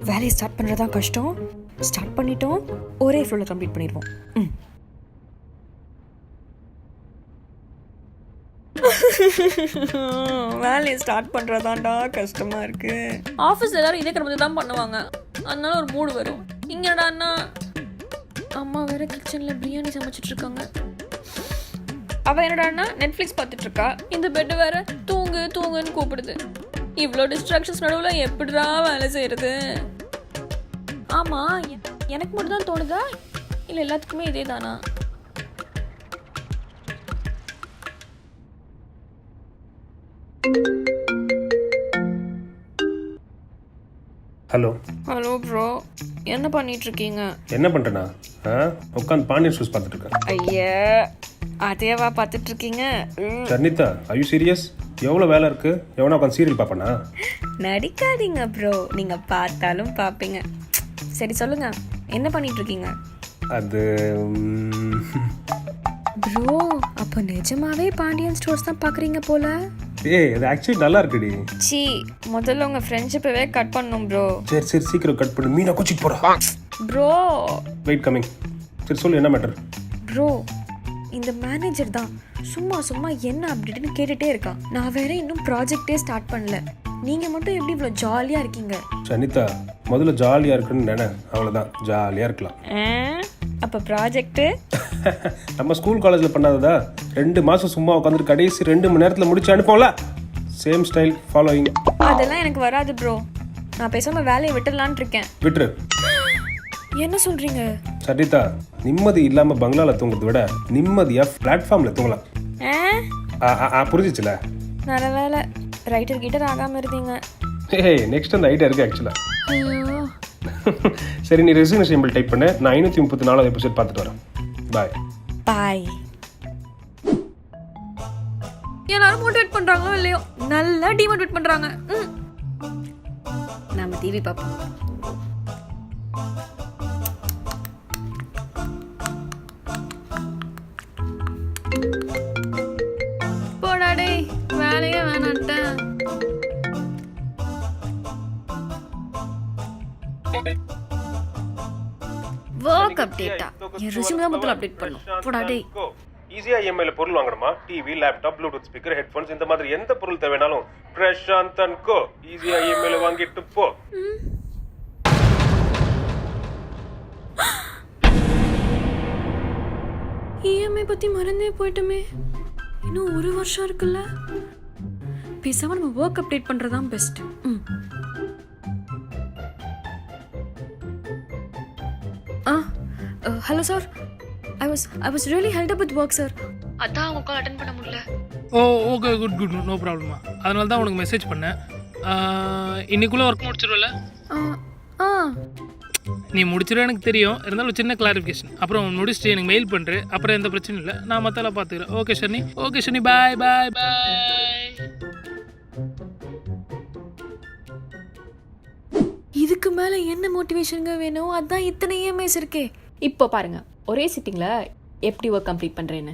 வேலையை ஸ்டார்ட் பண்ணுறது தான் கஷ்டம். ஸ்டார்ட் பண்ணிட்டோம், ஒரே ஃப்ளோவில் கம்ப்ளீட் பண்ணிடுவோம். வேலையை ஸ்டார்ட் பண்ணுறதாண்டா கஷ்டமாக இருக்குது. ஆஃபீஸ் எல்லாரும் இதே கிளம்பி தான் பண்ணுவாங்க, அதனால ஒரு மூடு வரும். இங்கடான்னா அம்மா வேற கிச்சனில் பிரியாணி சமைச்சிட்டு இருக்காங்க. அவள் என்னடான்னா நெட்ஃப்ளிக்ஸ் பார்த்துட்டு இருக்கா. இந்த பெட்டு வேற தூங்கு தூங்குன்னு கூப்பிடுது. இவ்வளோ டிஸ்ட்ராக்ஷன்ஸ் நடுவில் எப்படிடா வேலை செய்யறது? ஆமாம், எனக்கு மட்டும் தான் தோணுதா இல்லை எல்லாத்துக்குமே இதே தானா? ஹலோ ஹலோ ப்ரோ, என்ன பண்ணிட்டு இருக்கீங்க? என்ன பண்ணுறேண்ணா? உட்காந்து பாண்டியன் ஷூஸ் பார்த்துட்டு இருக்கேன். ஐயா, அதேவா பார்த்துட்டு இருக்கீங்க? சர்னிதா, ஐ யூ சீரியஸ்? எவ்வளோ வேலை இருக்கு? எவனா உட்காந்து சீரியல் பார்ப்பேனா? நடிக்காதீங்க ப்ரோ, நீங்கள் பார்த்தாலும் பார்ப்பீங்க. சரி சொல்லுங்க, என்ன பண்ணிட்டு இருக்கீங்க? அது ப்ரோ, அப்போ நிஜமாவே பாண்டியன் ஸ்டோர்ஸ் தான் பார்க்குறீங்க போல. ஏய், அது ஆக்சுவலி நல்லா இருக்குடி. சி, முதல்ல உங்கள் ஃப்ரெண்ட்ஷிப்பவே கட் பண்ணணும் ப்ரோ. சரி சரி, சீக்கிரம் கட் பண்ணு. மீனா கோச்சிக்கு போகிறா. Bro wait coming. சரி சொல்லு, என்ன மேட்டர்? ப்ரோ, இந்த மேனேஜர் தான் சும்மா சும்மா என்ன அப்டேட்னு கேட்டுகிட்டே இருக்கான். நான் வேற இன்னும் ப்ராஜெக்டே ஸ்டார்ட் பண்ணல. நீங்கள் மட்டும் எப்படி இவ்வளோ ஜாலியாக இருக்கீங்க? சனிதா, முதல்ல ஜாலியாக இருக்குன்னு நினை, அவ்வளோதான். ஜாலியாக இருக்கலாம். அப்போ ப்ராஜெக்ட்டு நம்ம ஸ்கூல் காலேஜில் பண்ணாததா? 2 மாதம் சும்மா உட்காந்துட்டு கடைசி 2 மணி நேரத்தில் முடிச்சு அனுப்போம்ல. Same style following. அதெல்லாம் எனக்கு வராது ப்ரோ. நான் பேசாமல் வேலையை விட்டுடலான் இருக்கேன். விட்டுரு. என்ன சொல்கிறீங்க? சனிதா, நிம்மதி இல்லாமல் பங்களாவில் தூங்குறத விட நிம்மதியாக பிளாட்ஃபார்மில் தூங்கலாம். புரிஞ்சிச்சுல? நல்ல வேலை ரைட்டர் கிட்டர் ஆகாமல் இருந்தீங்க. ஏய், நெக்ஸ்ட் அந்த ஐடியா இருக்குது ஆக்சுவலாக. ஐயோ, சரி, நீ ரெசிக்னேஷன் பில் டைப் பண்ணு. நான் 534 எபிசோட் பார்த்துட்டு வரேன். பாய் பாய். எல்லாரும் மோட்டிவேட் பண்ணுறாங்களோ இல்லையோ, நல்லா டிமோட்டிவேட் பண்ணுறாங்க. நம்ம டிவி பார்ப்போம். போடா டேய், வேலையே வேணான்ட்டேன். ஒர்க் அப்டேட்டா? என் ரெஸ்யூம் தான் முதல்ல அப்டேட் பண்ணும். போடா டேய். ஈஸியா இஎம்ஐல பொருள் வாங்கணுமா? TV, laptop, Bluetooth speaker, headphones, இந்த மாதிரி எந்த பொருள் தேவைனாலும் பிரசாந்த் அண்ட் கோ ஈஸியா இஎம்ஐல வாங்கிட்டு போ. இஎம்ஐ பத்தி மறந்தே போயிட்டோமே. இன்னும் 1 வருஷம் இருக்குல்ல. பேசாம நம்ம ஒர்க் அப்டேட் பண்றதுதான் best. Hello sir, I was really held up with work sir. அதான் அவங்க கால் அட்டெண்ட் பண்ண முடியல. ஓ ஓகே, குட் நோ ப்ராப்ளமா. அதனால தான் உனக்கு மெசேஜ் பண்ணேன். இன்னைக்குள்ளே ஒர்க் முடிச்சிடுவல? நீ முடிச்சிடும் எனக்கு தெரியும். இருந்தாலும் சின்ன கிளாரிஃபிகேஷன். அப்புறம் முடிச்சுட்டு எனக்கு மெயில் பண்ணுறேன். அப்புறம் எந்த பிரச்சனையும் இல்லை, நான் மற்றெல்லாம் பார்த்துக்கிறேன். ஓகே ஷர்னி, பாய் பாய் பாய். இதுக்கு மேல என்ன மோட்டிவேஷனுங்க வேணும்? அதான் இத்தனை இஎம்ஐஸ் இருக்கே. இப்போ பாருங்க, ஒரே சிட்டிங்ல எப்படி ஒர்க் கம்ப்ளீட் பண்றேன்னு.